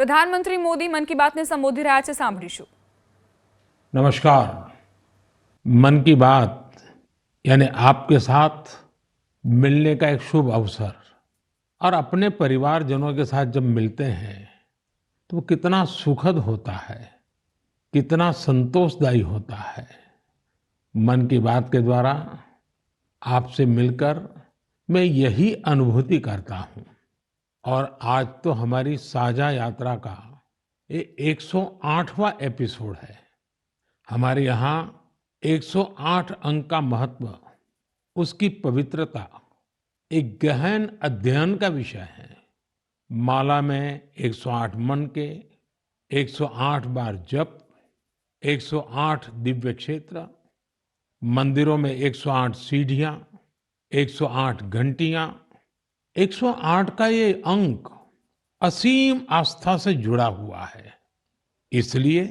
પ્રધાનમંત્રી મોદી મન કી બાતને સંબોધી રહ્યા છે, સાંભળીશું। नमस्कार। मन की बात यानी आपके साथ मिलने का एक शुभ अवसर और अपने परिवारजनों के साथ जब मिलते हैं तो वो कितना सुखद होता है, कितना संतोषदायी होता है। मन की बात के द्वारा आपसे मिलकर मैं यही अनुभूति करता हूँ। और आज तो हमारी साझा यात्रा का ये 108वां एपिसोड है। हमारे यहाँ 108 अंक का महत्व, उसकी पवित्रता एक गहन अध्ययन का विषय है। माला में 108 मन के, 108 बार जप, 108 दिव्य क्षेत्र, मंदिरों में 108 सीढ़ियां, 108 घंटियां, 108 का ये अंक असीम आस्था से जुड़ा हुआ है। इसलिए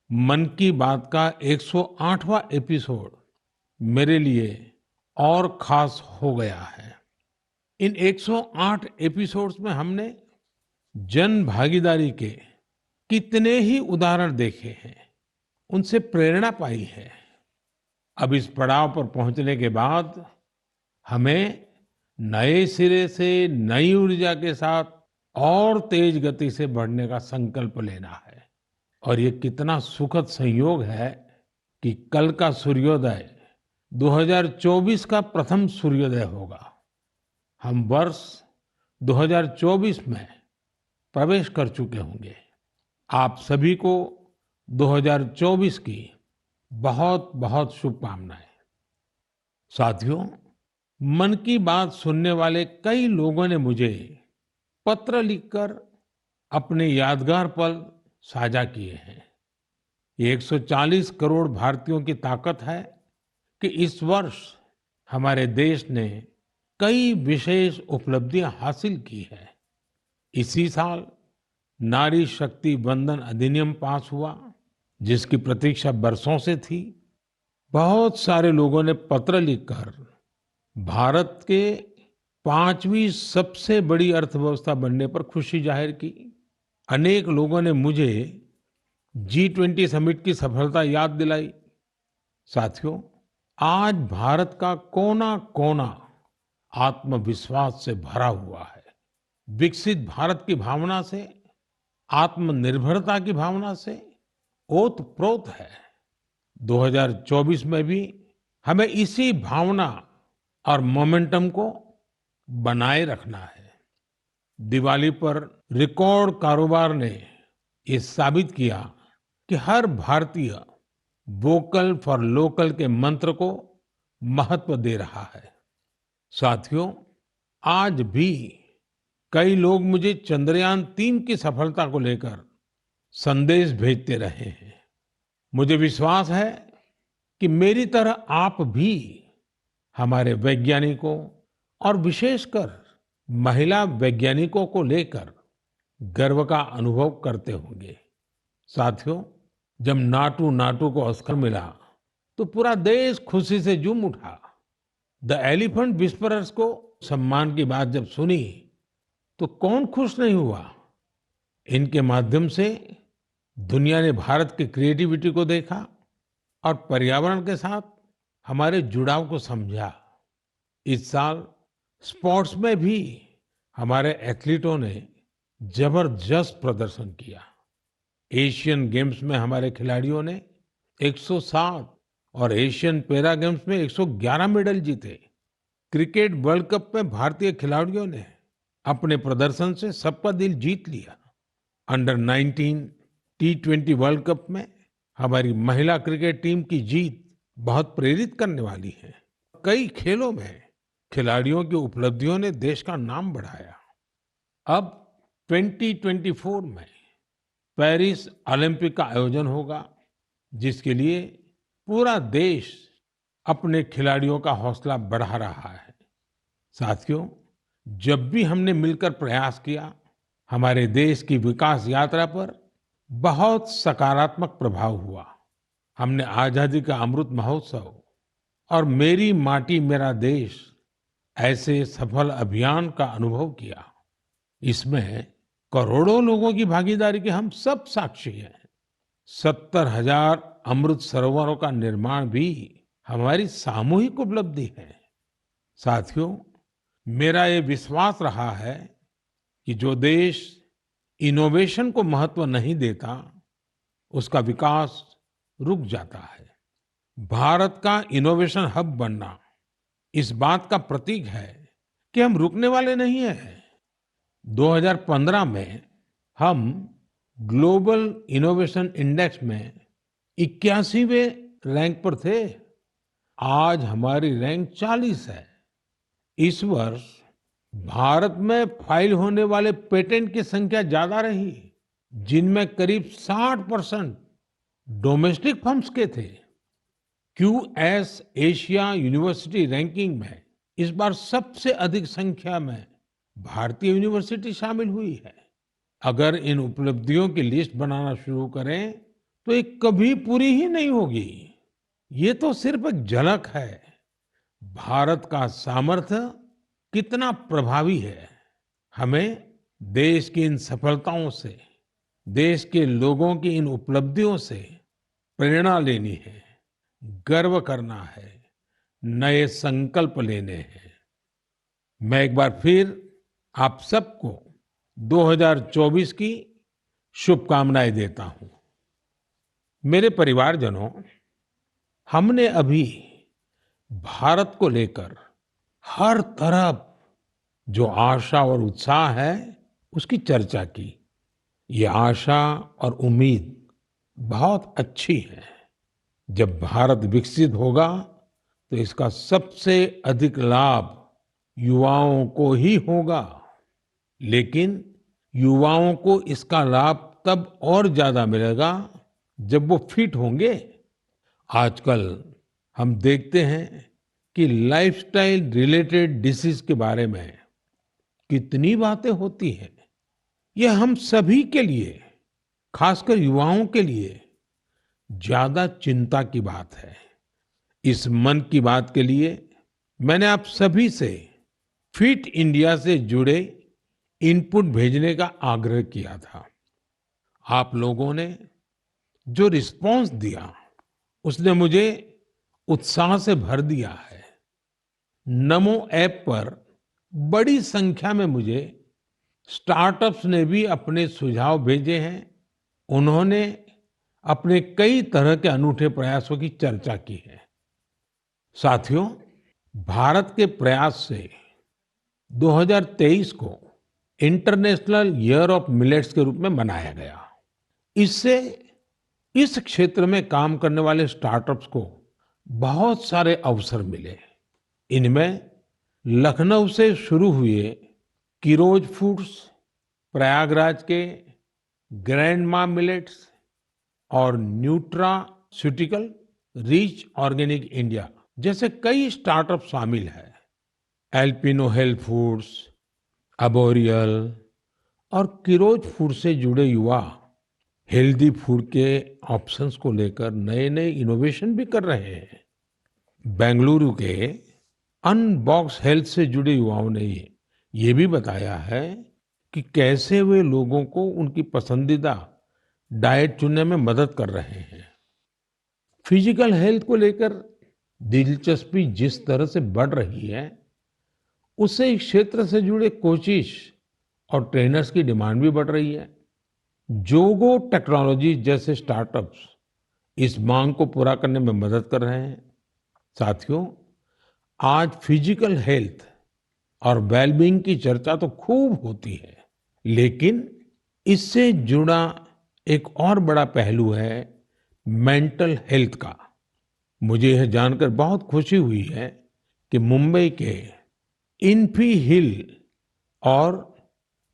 मन की बात का 108वां एपिसोड मेरे लिए और खास हो गया है। इन 108 एपिसोड्स में हमने जन भागीदारी के कितने ही उदाहरण देखे हैं, उनसे प्रेरणा पाई है। अब इस पड़ाव पर पहुंचने के बाद हमें नए सिरे से नई ऊर्जा के साथ और तेज गति से बढ़ने का संकल्प लेना है। और ये कितना सुखद संयोग है कि कल का सूर्योदय 2024 का प्रथम सूर्योदय होगा। हम वर्ष 2024 में प्रवेश कर चुके होंगे। आप सभी को 2024 की बहुत बहुत शुभकामनाएं। साथियों, मन की बात सुनने वाले कई लोगों ने मुझे पत्र लिखकर अपने यादगार पल साझा किए हैं। ये 140 करोड़ भारतीयों की ताकत है कि इस वर्ष हमारे देश ने कई विशेष उपलब्धियां हासिल की है। इसी साल नारी शक्ति वंदन अधिनियम पास हुआ, जिसकी प्रतीक्षा बरसों से थी। बहुत सारे लोगों ने पत्र लिखकर भारत के 5वीं सबसे बड़ी अर्थव्यवस्था बनने पर खुशी जाहिर की। अनेक लोगों ने मुझे G20 समिट की सफलता याद दिलाई। साथियों, आज भारत का कोना कोना आत्मविश्वास से भरा हुआ है। विकसित भारत की भावना से, आत्मनिर्भरता की भावना से ओतप्रोत है। 2024 में भी हमें इसी भावना और मोमेंटम को बनाए रखना है। दिवाली पर रिकॉर्ड कारोबार ने ये साबित किया कि हर भारतीय वोकल फॉर लोकल के मंत्र को महत्व दे रहा है। साथियों, आज भी कई लोग मुझे चंद्रयान-3 की सफलता को लेकर संदेश भेजते रहे हैं। मुझे विश्वास है कि मेरी तरह आप भी हमारे वैज्ञानिकों और विशेषकर महिला वैज्ञानिकों को लेकर गर्व का अनुभव करते होंगे। साथियों, जब नाटू नाटू को ऑस्कर मिला तो पूरा देश खुशी से झूम उठा। द एलिफेंट विस्परर्स को सम्मान की बात जब सुनी तो कौन खुश नहीं हुआ। इनके माध्यम से दुनिया ने भारत की क्रिएटिविटी को देखा और पर्यावरण के साथ हमारे जुड़ाव को समझा। इस साल स्पोर्ट्स में भी हमारे एथलीटों ने जबरदस्त प्रदर्शन किया। एशियन गेम्स में हमारे खिलाड़ियों ने 107 और एशियन पैरा गेम्स में 111 मेडल जीते। क्रिकेट वर्ल्ड कप में भारतीय खिलाड़ियों ने अपने प्रदर्शन से सबका दिल जीत लिया। अंडर 19 T20 वर्ल्ड कप में हमारी महिला क्रिकेट टीम की जीत बहुत प्रेरित करने वाली है। कई खेलों में खिलाड़ियों की उपलब्धियों ने देश का नाम बढ़ाया। अब 2024 में पेरिस ओलंपिक का आयोजन होगा, जिसके लिए पूरा देश अपने खिलाड़ियों का हौसला बढ़ा रहा है। साथियों, जब भी हमने मिलकर प्रयास किया, हमारे देश की विकास यात्रा पर बहुत सकारात्मक प्रभाव हुआ। हमने आजादी का अमृत महोत्सव और मेरी माटी मेरा देश ऐसे सफल अभियान का अनुभव किया। इसमें करोड़ों लोगों की भागीदारी के हम सब साक्षी हैं। 70,000 अमृत सरोवरों का निर्माण भी हमारी सामूहिक उपलब्धि है। साथियों, मेरा ये विश्वास रहा है कि जो देश इनोवेशन को महत्व नहीं देता, उसका विकास रुक जाता है। भारत का इनोवेशन हब बनना इस बात का प्रतीक है कि हम रुकने वाले नहीं हैं। 2015 में हम ग्लोबल इनोवेशन इंडेक्स में 81वें रैंक पर थे। आज हमारी रैंक 40 है। इस वर्ष भारत में फाइल होने वाले पेटेंट की संख्या ज्यादा रही, जिनमें करीब 60% डोमेस्टिक फर्म्स के थे। क्यूएस एशिया यूनिवर्सिटी रैंकिंग में इस बार सबसे अधिक संख्या में भारतीय यूनिवर्सिटी शामिल हुई है। अगर इन उपलब्धियों की लिस्ट बनाना शुरू करें तो ये कभी पूरी ही नहीं होगी। ये तो सिर्फ एक झलक है। भारत का सामर्थ्य कितना प्रभावी है। हमें देश की इन सफलताओं से, देश के लोगों की इन उपलब्धियों से प्रेरणा लेनी है, गर्व करना है, नए संकल्प लेने हैं। मैं एक बार फिर आप सबको 2024 की शुभकामनाएं देता हूं। मेरे परिवारजनों, हमने अभी भारत को लेकर हर तरफ जो आशा और उत्साह है, उसकी चर्चा की। ये आशा और उम्मीद बहुत अच्छी है। जब भारत विकसित होगा तो इसका सबसे अधिक लाभ युवाओं को ही होगा। लेकिन युवाओं को इसका लाभ तब और ज्यादा मिलेगा जब वो फिट होंगे। आजकल हम देखते हैं कि लाइफस्टाइल रिलेटेड डिसीज के बारे में कितनी बातें होती हैं। ये हम सभी के लिए, खासकर युवाओं के लिए ज्यादा चिंता की बात है। इस मन की बात के लिए मैंने आप सभी से फिट इंडिया से जुड़े इनपुट भेजने का आग्रह किया था। आप लोगों ने जो रिस्पांस दिया, उसने मुझे उत्साह से भर दिया है। नमो ऐप पर बड़ी संख्या में मुझे स्टार्टअप्स ने भी अपने सुझाव भेजे हैं। उन्होंने अपने कई तरह के अनूठे प्रयासों की चर्चा की है। साथियों, भारत के प्रयास से 2023 को इंटरनेशनल ईयर ऑफ मिलेट्स के रूप में मनाया गया। इससे इस क्षेत्र में काम करने वाले स्टार्टअप्स को बहुत सारे अवसर मिले। इनमें लखनऊ से शुरू हुए किरोज फूड्स, प्रयागराज के ग्रैंडमा मिलेट्स और न्यूट्रास्यूटिकल रिच ऑर्गेनिक इंडिया जैसे कई स्टार्टअप शामिल हैं। एल्पिनो हेल्थ फूड्स, अबोरियल और किरोज फूड से जुड़े युवा हेल्दी फूड के ऑप्शंस को लेकर नए नए इनोवेशन भी कर रहे हैं। बेंगलुरु के अनबॉक्स हेल्थ से जुड़े युवाओं ने ये भी बताया है कि कैसे वे लोगों को उनकी पसंदीदा डाइट चुनने में मदद कर रहे हैं। फिजिकल हेल्थ को लेकर दिलचस्पी जिस तरह से बढ़ रही है, उससे इस क्षेत्र से जुड़े कोचिज और ट्रेनर्स की डिमांड भी बढ़ रही है। जोगो टेक्नोलॉजी जैसे स्टार्टअप्स इस मांग को पूरा करने में मदद कर रहे हैं। साथियों, आज फिजिकल हेल्थ और वेलबींग की चर्चा तो खूब होती है, लेकिन इससे जुड़ा एक और बड़ा पहलू है मेंटल हेल्थ का। मुझे यह जानकर बहुत खुशी हुई है कि मुंबई के इन्फी हिल और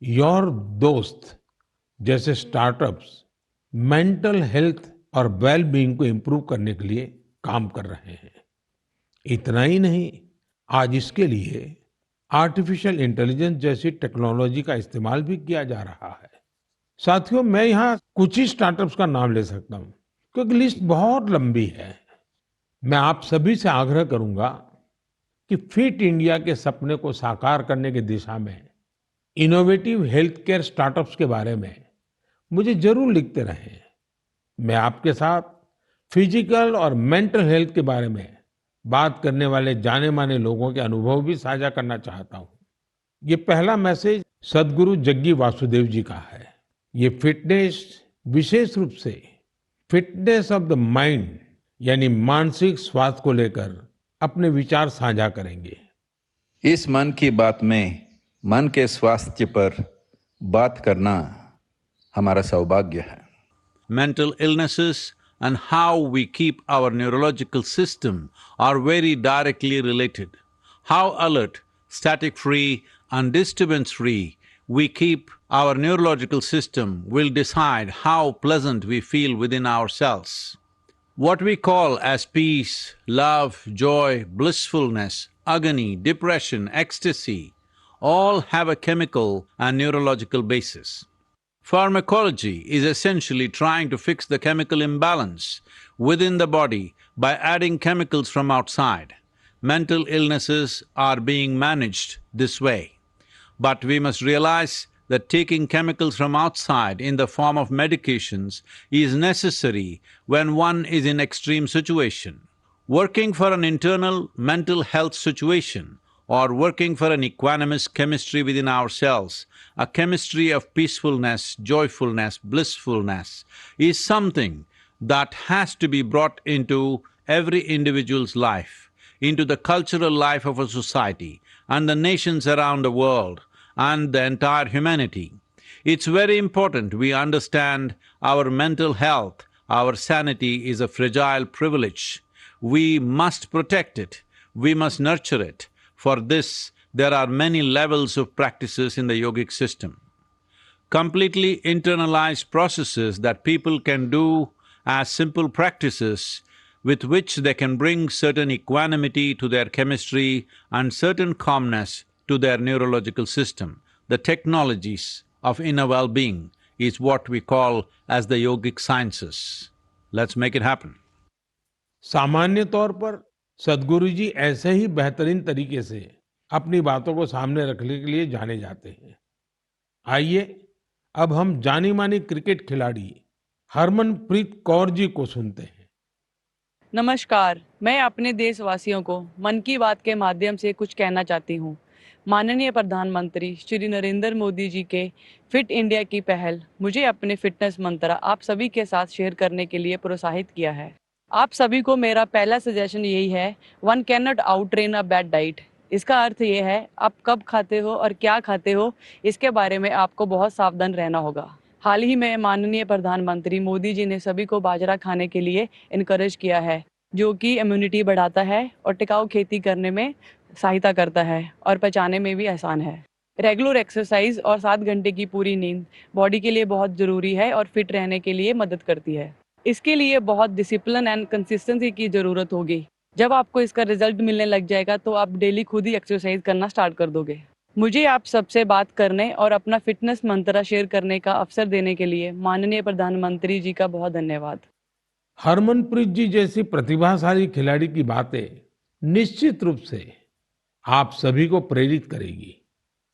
योर दोस्त जैसे स्टार्टअप्स मेंटल हेल्थ और वेलबींग को इम्प्रूव करने के लिए काम कर रहे हैं। इतना ही नहीं, आज इसके लिए आर्टिफिशियल इंटेलिजेंस जैसी टेक्नोलॉजी का इस्तेमाल भी किया जा रहा है। साथियों, मैं यहाँ कुछ ही स्टार्टअप्स का नाम ले सकता हूँ क्योंकि लिस्ट बहुत लंबी है। मैं आप सभी से आग्रह करूंगा कि फिट इंडिया के सपने को साकार करने की दिशा में इनोवेटिव हेल्थ केयर स्टार्टअप्स के बारे में मुझे जरूर लिखते रहें। मैं आपके साथ फिजिकल और मेंटल हेल्थ के बारे में बात करने वाले जाने माने लोगों के अनुभव भी साझा करना चाहता हूँ। ये पहला मैसेज सदगुरु जग्गी वासुदेव जी का है। ये फिटनेस, विशेष रूप से फिटनेस ऑफ द माइंड यानी मानसिक स्वास्थ्य को लेकर अपने विचार साझा करेंगे। इस मन की बात में मन के स्वास्थ्य पर बात करना हमारा सौभाग्य है। Mental illnesses and how we keep our neurological system are very directly related. How alert, static-free and disturbance-free we keep our neurological system will decide how pleasant we feel within ourselves. What we call as peace, love, joy, blissfulness, agony, depression, ecstasy all have a chemical and neurological basis. Pharmacology is essentially trying to fix the chemical imbalance within the body by adding chemicals from outside. Mental illnesses are being managed this way. But we must realize that taking chemicals from outside in the form of medications is necessary when one is in extreme situation. Working for an internal mental health situation or working for an equanimous chemistry within ourselves, a chemistry of peacefulness, joyfulness, blissfulness, is something that has to be brought into every individual's life, into the cultural life of a society and the nations around the world and the entire humanity. It's very important we understand our mental health, our sanity is a fragile privilege. We must protect it, we must nurture it. For this, there are many levels of practices in the yogic system. Completely internalized processes that people can do as simple practices with which they can bring certain equanimity to their chemistry and certain calmness to their neurological system. The technologies of inner well-being is what we call as the yogic sciences. Let's make it happen. सामान्य तौर पर सदगुरु जी ऐसे ही बेहतरीन तरीके से अपनी बातों को सामने रखने के लिए जाने जाते हैं। आइए अब हम जानी मानी क्रिकेट खिलाड़ी हरमनप्रीत कौर जी को सुनते हैं। नमस्कार, मैं अपने देशवासियों को मन की बात के माध्यम से कुछ कहना चाहती हूँ। माननीय प्रधानमंत्री श्री नरेंद्र मोदी जी के फिट इंडिया की पहल मुझे अपने फिटनेस मंत्र आप सभी के साथ शेयर करने के लिए प्रोत्साहित किया है। आप सभी को मेरा पहला सजेशन यही है, one can not out train a bad diet. इसका अर्थ ये है, आप कब खाते हो और क्या खाते हो, इसके बारे में आपको बहुत सावधान रहना होगा। हाल ही में माननीय प्रधानमंत्री मोदी जी ने सभी को बाजरा खाने के लिए इनकरेज किया है, जो कि इम्यूनिटी बढ़ाता है और टिकाऊ खेती करने में सहायता करता है और पचाने में भी आसान है। रेगुलर एक्सरसाइज और 7 घंटे की पूरी नींद बॉडी के लिए बहुत ज़रूरी है और फिट रहने के लिए मदद करती है। इसके लिए बहुत डिसिप्लिन एंड कंसिस्टेंसी की ज़रूरत होगी। जब आपको इसका रिजल्ट मिलने लग जाएगा तो आप डेली खुद ही एक्सरसाइज करना स्टार्ट कर दोगे। मुझे आप सबसे बात करने और अपना फिटनेस मंत्र शेयर करने का अवसर देने के लिए माननीय प्रधानमंत्री जी का बहुत धन्यवाद। हरमनप्रीत जी जैसी प्रतिभाशाली खिलाड़ी की बातें निश्चित रूप से आप सभी को प्रेरित करेगी।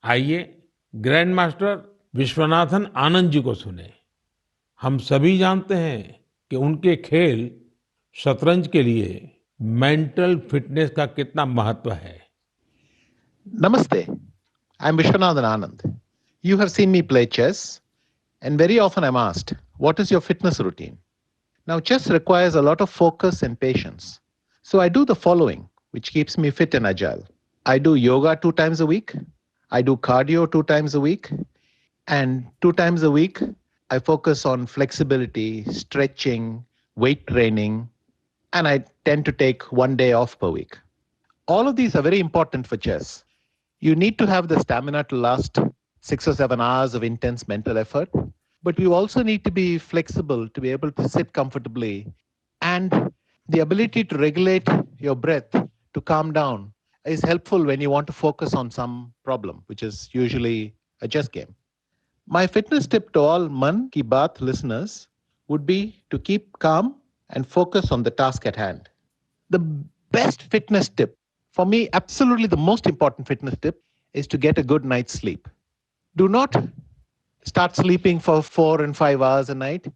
आइए ग्रैंड मास्टर विश्वनाथन आनंद जी को सुने। हम सभी जानते हैं कि उनके खेल शतरंज के लिए मेंटल फिटनेस का कितना महत्व है। Namaste. I'm Vishwanathan Anand. You have seen me play chess, and very often I'm asked, what is your fitness routine? Now, chess requires a lot of focus and patience. So I do the following, which keeps me fit and agile. I do yoga 2 times a week. I do cardio 2 times a week. And 2 times a week, I focus on flexibility, stretching, weight training, and I tend to take 1 day off per week. All of these are very important for chess. You need to have the stamina to last 6 or 7 hours of intense mental effort, but you also need to be flexible to be able to sit comfortably, and the ability to regulate your breath to calm down is helpful when you want to focus on some problem, which is usually a chess game. My fitness tip to all Man Ki Baat listeners would be to keep calm and focus on the task at hand. The best fitness tip, for me, absolutely the most important fitness tip, is to get a good night's sleep. Do not start sleeping for 4 and 5 hours a night.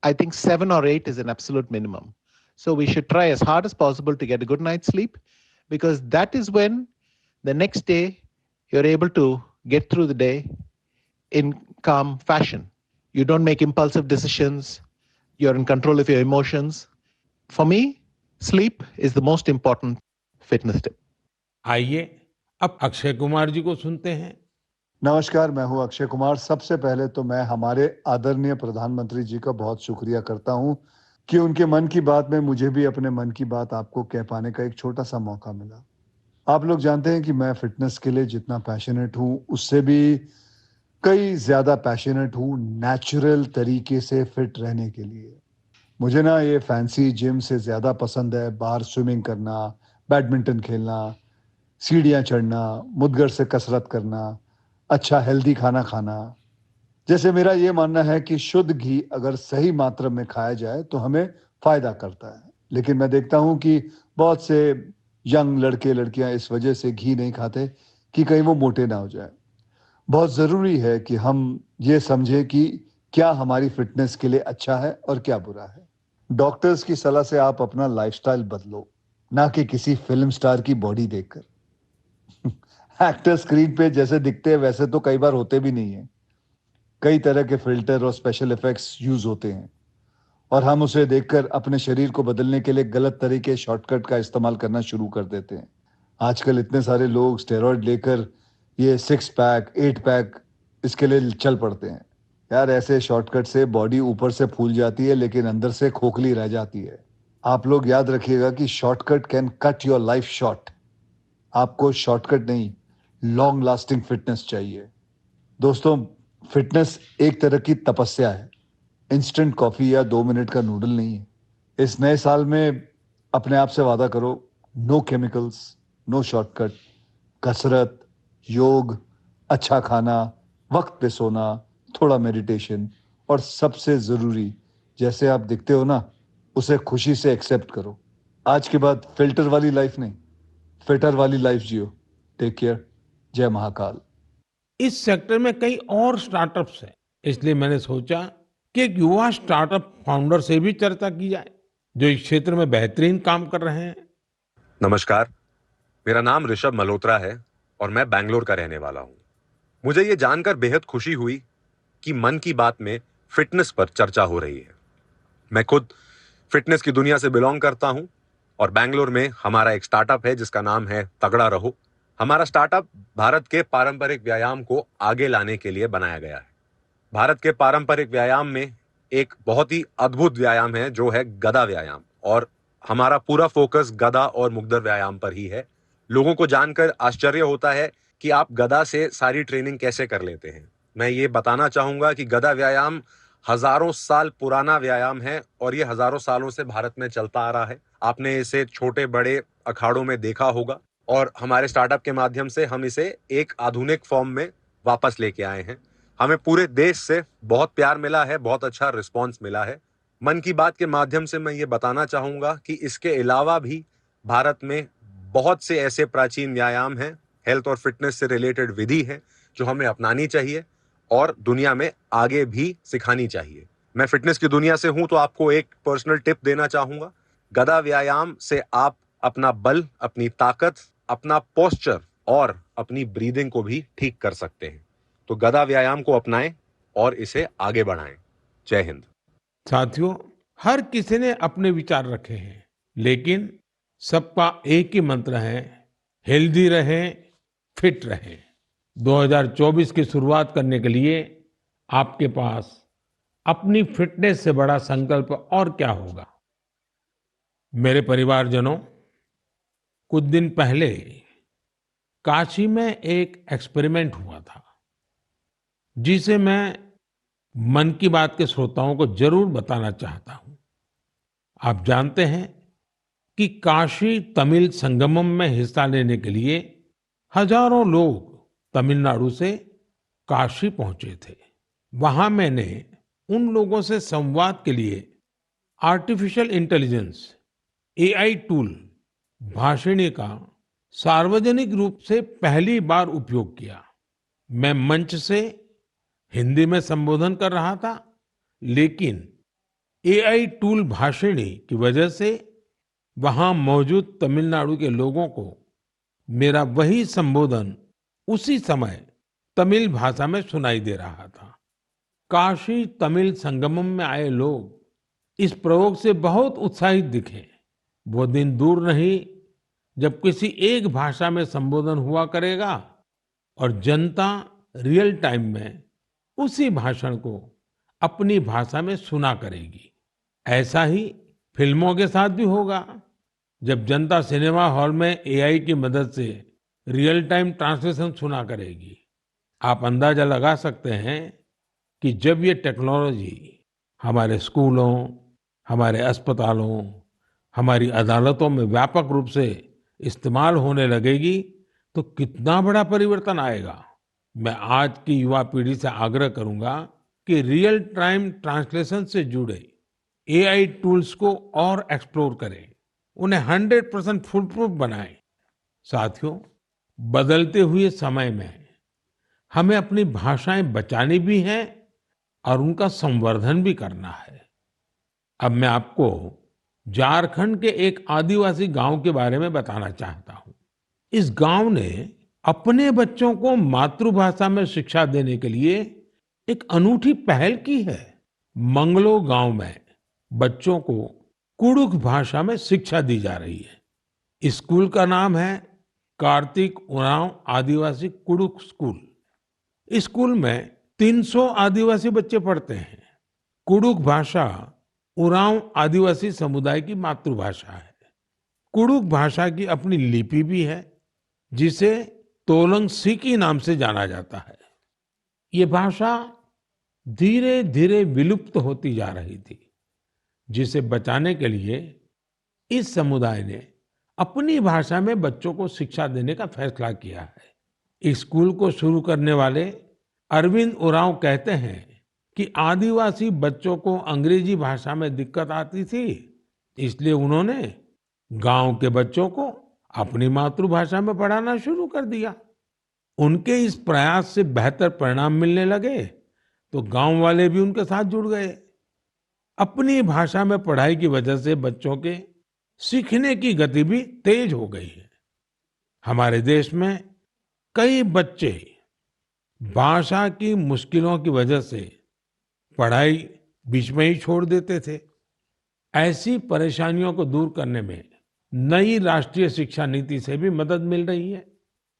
I think 7 or 8 is an absolute minimum. So we should try as hard as possible to get a good night's sleep, because that is when the next day you're able to get through the day in calm fashion. You don't make impulsive decisions. You're in control of your emotions. For me, sleep is the most important fitness tip. आइए अब अक्षय कुमार जी को सुनते हैं। नमस्कार, मैं हूं अक्षय कुमार। सबसे पहले तो मैं हमारे आदरणीय प्रधानमंत्री जी का बहुत शुक्रिया करता हूं कि उनके मन की बात में मुझे भी अपने मन की बात आपको कह पाने का एक छोटा सा मौका मिला। आप लोग जानते हैं कि मैं फिटनेस के लिए जितना पैशनेट हूं, उससे भी कई ज्यादा पैशनेट हूं नेचुरल तरीके से फिट रहने के लिए। मुझे ना ये फैंसी जिम से ज्यादा पसंद है बाहर स्विमिंग करना, बैडमिंटन खेलना, सीढ़ियां चढ़ना, मुद्गर से कसरत करना, अच्छा हेल्दी खाना खाना। जैसे मेरा ये मानना है कि शुद्ध घी अगर सही मात्रा में खाया जाए तो हमें फायदा करता है। लेकिन मैं देखता हूं कि बहुत से यंग लड़के लड़कियां इस वजह से घी नहीं खाते कि कहीं वो मोटे ना हो जाए। बहुत जरूरी है कि हम ये समझें कि क्या हमारी फिटनेस के लिए अच्छा है और क्या बुरा है। डॉक्टर्स की सलाह से आप अपना लाइफस्टाइल बदलो, ना कि किसी फिल्म स्टार की बॉडी देखकर। एक्टर स्क्रीन पे जैसे दिखते हैं वैसे तो कई बार होते भी नहीं है। कई तरह के फिल्टर और स्पेशल इफेक्ट्स यूज होते हैं और हम उसे देखकर अपने शरीर को बदलने के लिए गलत तरीके शॉर्टकट का इस्तेमाल करना शुरू कर देते हैं। आजकल इतने सारे लोग स्टेरॉइड लेकर ये 6 पैक 8 पैक इसके लिए चल पड़ते हैं। यार, ऐसे शॉर्टकट से बॉडी ऊपर से फूल जाती है लेकिन अंदर से खोखली रह जाती है। आप लोग याद रखिएगा कि shortcut can cut your life short. आपको शॉर्टकट नहीं, लॉन्ग लास्टिंग फिटनेस चाहिए। दोस्तों, फिटनेस एक तरह की तपस्या है, इंस्टेंट कॉफी या 2 मिनट का नूडल नहीं है। इस नए साल में अपने आप से वादा करो, नो केमिकल्स, नो शॉर्टकट, कसरत, योग, अच्छा खाना, वक्त पे सोना, थोड़ा मेडिटेशन और सबसे जरूरी, जैसे आप दिखते हो ना, उसे खुशी से एक्सेप्ट करो। आज के बाद फिल्टर वाली लाइफ नहीं, फिटर वाली लाइफ जियो। Take care. जय महाकाल। इस सेक्टर में कई और स्टार्टअप्स हैं, इसलिए मैंने सोचा कि एक युवा स्टार्टअप फाउंडर से भी चर्चा की जाए जो इस क्षेत्र में बेहतरीन काम कर रहे हैं। नमस्कार, मेरा नाम ऋषभ मल्होत्रा है और मैं बैंगलोर का रहने वाला हूं। मुझे ये जानकर बेहद खुशी हुई कि मन की बात में फिटनेस पर चर्चा हो रही है। मैं खुद फिटनेस की दुनिया से बिलोंग करता हूं और बैंगलोर में हमारा एक स्टार्टअप है जिसका नाम है तगड़ा रहो। हमारा स्टार्टअप भारत के पारंपरिक व्यायाम को आगे लाने के लिए बनाया गया है। भारत के पारंपरिक व्यायाम में एक बहुत ही अद्भुत व्यायाम है जो है गदा व्यायाम, और हमारा पूरा फोकस गदा और मुग्दर व्यायाम पर ही है। लोगों को जानकर आश्चर्य होता है कि आप गदा से सारी ट्रेनिंग कैसे कर लेते हैं। मैं ये बताना चाहूंगा कि गदा व्यायाम हजारों साल पुराना व्यायाम है और ये हजारों सालों से भारत में चलता आ रहा है। आपने इसे छोटे बड़े अखाड़ों में देखा होगा और हमारे स्टार्टअप के माध्यम से हम इसे एक आधुनिक फॉर्म में वापस लेके आए हैं। हमें पूरे देश से बहुत प्यार मिला है, बहुत अच्छा रिस्पॉन्स मिला है। मन की बात के माध्यम से मैं ये बताना चाहूंगा कि इसके अलावा भी भारत में बहुत से ऐसे प्राचीन व्यायाम हैं, हेल्थ और फिटनेस से रिलेटेड विधि है जो हमें अपनानी चाहिए और दुनिया में आगे भी सिखानी चाहिए। मैं फिटनेस की दुनिया से हूं तो आपको एक पर्सनल टिप देना चाहूंगा। गदा व्यायाम से आप अपना बल, अपनी ताकत, अपना पोस्चर और अपनी ब्रीदिंग को भी ठीक कर सकते हैं। तो गदा व्यायाम को अपनाएं और इसे आगे बढ़ाएं। जय हिंद। साथियों, हर किसी ने अपने विचार रखे हैं, लेकिन सबका एक ही मंत्र है, हेल्दी रहें, फिट रहें। 2024 की शुरुआत करने के लिए आपके पास अपनी फिटनेस से बड़ा संकल्प और क्या होगा। मेरे परिवारजनों, कुछ दिन पहले काशी में एक एक्सपेरिमेंट हुआ था जिसे मैं मन की बात के श्रोताओं को जरूर बताना चाहता हूं। आप जानते हैं कि काशी तमिल संगमम में हिस्सा लेने के लिए हजारों लोग तमिलनाडु से काशी पहुंचे थे। वहां मैंने उन लोगों से संवाद के लिए artificial intelligence AI tool Bhashini का सार्वजनिक रूप से पहली बार उपयोग किया। मैं मंच से हिंदी में संबोधन कर रहा था, लेकिन एआई टूल भाषिणी की वजह से वहां मौजूद तमिलनाडु के लोगों को मेरा वही संबोधन उसी समय तमिल भाषा में सुनाई दे रहा था। काशी तमिल संगमम में आए लोग इस प्रयोग से बहुत उत्साहित दिखे। वो दिन दूर नहीं जब किसी एक भाषा में संबोधन हुआ करेगा और जनता रियल टाइम में उसी भाषण को अपनी भाषा में सुना करेगी। ऐसा ही फिल्मों के साथ भी होगा। जब जनता सिनेमा हॉल में एआई की मदद से रियल टाइम ट्रांसलेशन सुना करेगी, आप अंदाजा लगा सकते हैं कि जब ये टेक्नोलॉजी हमारे स्कूलों, हमारे अस्पतालों, हमारी अदालतों में व्यापक रूप से इस्तेमाल होने लगेगी तो कितना बड़ा परिवर्तन आएगा। मैं आज की युवा पीढ़ी से आग्रह करूंगा कि रियल टाइम ट्रांसलेशन से जुड़े एआई टूल्स को और एक्सप्लोर करें, उन्हें 100% फुल प्रूफ बनाएं। साथियों, बदलते हुए समय में हमें अपनी भाषाएं बचानी भी हैं और उनका संवर्धन भी करना है। अब मैं आपको झारखंड के एक आदिवासी गांव के बारे में बताना चाहता हूं। इस गांव ने अपने बच्चों को मातृभाषा में शिक्षा देने के लिए एक अनूठी पहल की है। मंगलो गांव में बच्चों को कुडुख भाषा में शिक्षा दी जा रही है। इस स्कूल का नाम है कार्तिक उरांव आदिवासी कुडुख स्कूल। इस स्कूल में 300 आदिवासी बच्चे पढ़ते हैं। कुडुख भाषा उरांव आदिवासी समुदाय की मातृभाषा है। कुडुख भाषा की अपनी लिपि भी है, जिसे तोलंग सिकी नाम से जाना जाता है। ये भाषा धीरे धीरे विलुप्त होती जा रही थी, जिसे बचाने के लिए इस समुदाय ने अपनी भाषा में बच्चों को शिक्षा देने का फैसला किया है। इस स्कूल को शुरू करने वाले अरविंद उरांव कहते हैं कि आदिवासी बच्चों को अंग्रेजी भाषा में दिक्कत आती थी, इसलिए उन्होंने गांव के बच्चों को अपनी मातृभाषा में पढ़ाना शुरू कर दिया। उनके इस प्रयास से बेहतर परिणाम मिलने लगे तो गांव वाले भी उनके साथ जुड़ गए। अपनी भाषा में पढ़ाई की वजह से बच्चों के सीखने की गति भी तेज हो गई है। हमारे देश में कई बच्चे भाषा की मुश्किलों की वजह से पढ़ाई बीच में ही छोड़ देते थे। ऐसी परेशानियों को दूर करने में नई राष्ट्रीय शिक्षा नीति से भी मदद मिल रही है।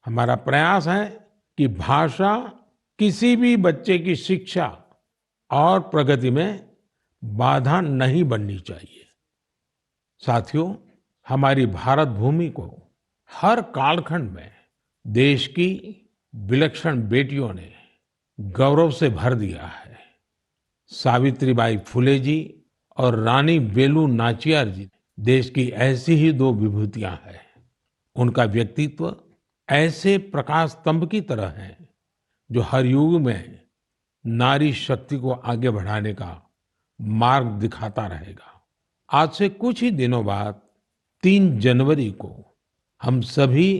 हमारा प्रयास है कि भाषा किसी भी बच्चे की शिक्षा और प्रगति में बाधा नहीं बननी चाहिए। साथियों, हमारी भारत भूमि को हर कालखंड में देश की विलक्षण बेटियों ने गौरव से भर दिया है। सावित्रीबाई फुले जी और रानी वेलु नाचियार जी देश की ऐसी ही दो विभूतियां हैं। उनका व्यक्तित्व ऐसे प्रकाश स्तंभ की तरह है जो हर युग में नारी शक्ति को आगे बढ़ाने का मार्ग दिखाता रहेगा। आज से कुछ ही दिनों बाद 3 जनवरी को हम सभी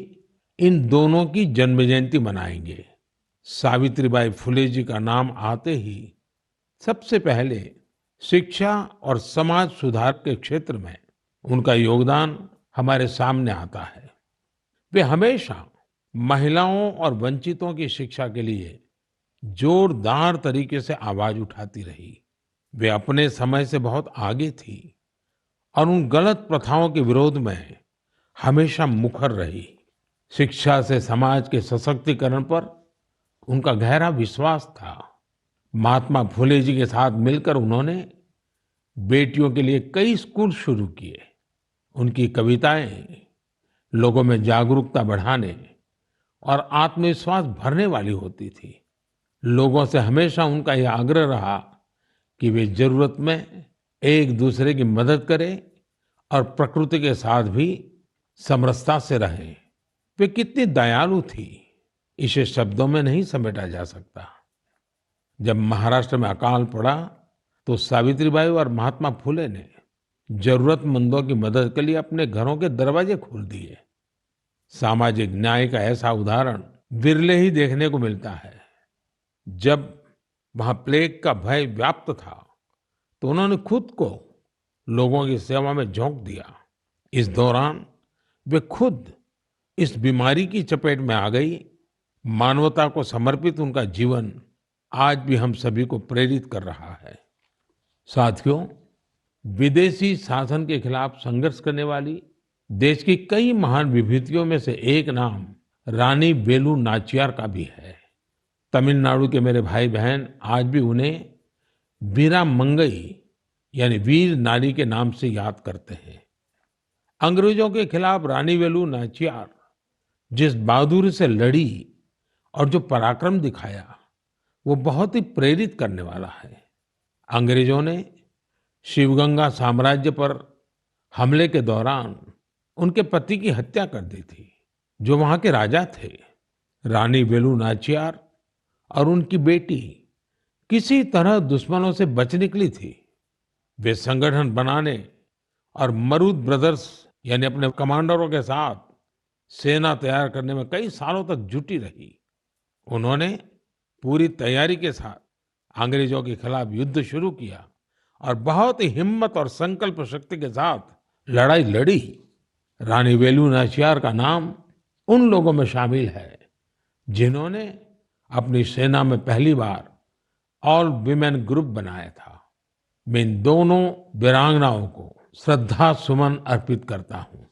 इन दोनों की जन्म जयंती मनाएंगे। सावित्रीबाई फुले जी का नाम आते ही सबसे पहले शिक्षा और समाज सुधार के क्षेत्र में उनका योगदान हमारे सामने आता है। वे हमेशा महिलाओं और वंचितों की शिक्षा के लिए जोरदार तरीके से आवाज उठाती रही। वे अपने समय से बहुत आगे थी और उन गलत प्रथाओं के विरोध में हमेशा मुखर रही। शिक्षा से समाज के सशक्तिकरण पर उनका गहरा विश्वास था। महात्मा फुले जी के साथ मिलकर उन्होंने बेटियों के लिए कई स्कूल शुरू किए। उनकी कविताएं लोगों में जागरूकता बढ़ाने और आत्मविश्वास भरने वाली होती थी। लोगों से हमेशा उनका यह आग्रह रहा कि वे जरूरत में एक दूसरे की मदद करें और प्रकृति के साथ भी समरसता से रहें। वे कितनी दयालु थी, इसे शब्दों में नहीं समेटा जा सकता। जब महाराष्ट्र में अकाल पड़ा तो सावित्रीबाई और महात्मा फुले ने जरूरतमंदों की मदद के लिए अपने घरों के दरवाजे खोल दिए। सामाजिक न्याय का ऐसा उदाहरण विरले ही देखने को मिलता है। जब वहां प्लेग का भय व्याप्त था, तो उन्होंने खुद को लोगों की सेवा में झोंक दिया। इस दौरान वे खुद इस बीमारी की चपेट में आ गई। मानवता को समर्पित उनका जीवन आज भी हम सभी को प्रेरित कर रहा है। साथियों, विदेशी शासन के खिलाफ संघर्ष करने वाली देश की कई महान विभूतियों में से एक नाम रानी वेलु नाचियार का भी है। तमिलनाडु के मेरे भाई बहन आज भी उन्हें वीरा मंगई यानी वीर नारी के नाम से याद करते हैं। अंग्रेजों के खिलाफ रानी वेलु नाचियार जिस बहादुरी से लड़ी और जो पराक्रम दिखाया, वो बहुत ही प्रेरित करने वाला है। अंग्रेजों ने शिवगंगा साम्राज्य पर हमले के दौरान उनके पति की हत्या कर दी थी, जो वहां के राजा थे। रानी वेलु नाचियार और उनकी बेटी किसी तरह दुश्मनों से बच निकली थी। वे संगठन बनाने और मरूद ब्रदर्स यानी अपने कमांडरों के साथ सेना तैयार करने में कई सालों तक जुटी रही। उन्होंने पूरी तैयारी के साथ अंग्रेजों के खिलाफ युद्ध शुरू किया और बहुत ही हिम्मत और संकल्प शक्ति के साथ लड़ाई लड़ी। रानी वेलु नाचियार का नाम उन लोगों में शामिल है जिन्होंने अपनी सेना में पहली बार ऑल विमेन ग्रुप बनाया था। मैं इन दोनों वीरांगनाओं को श्रद्धा सुमन अर्पित करता हूं।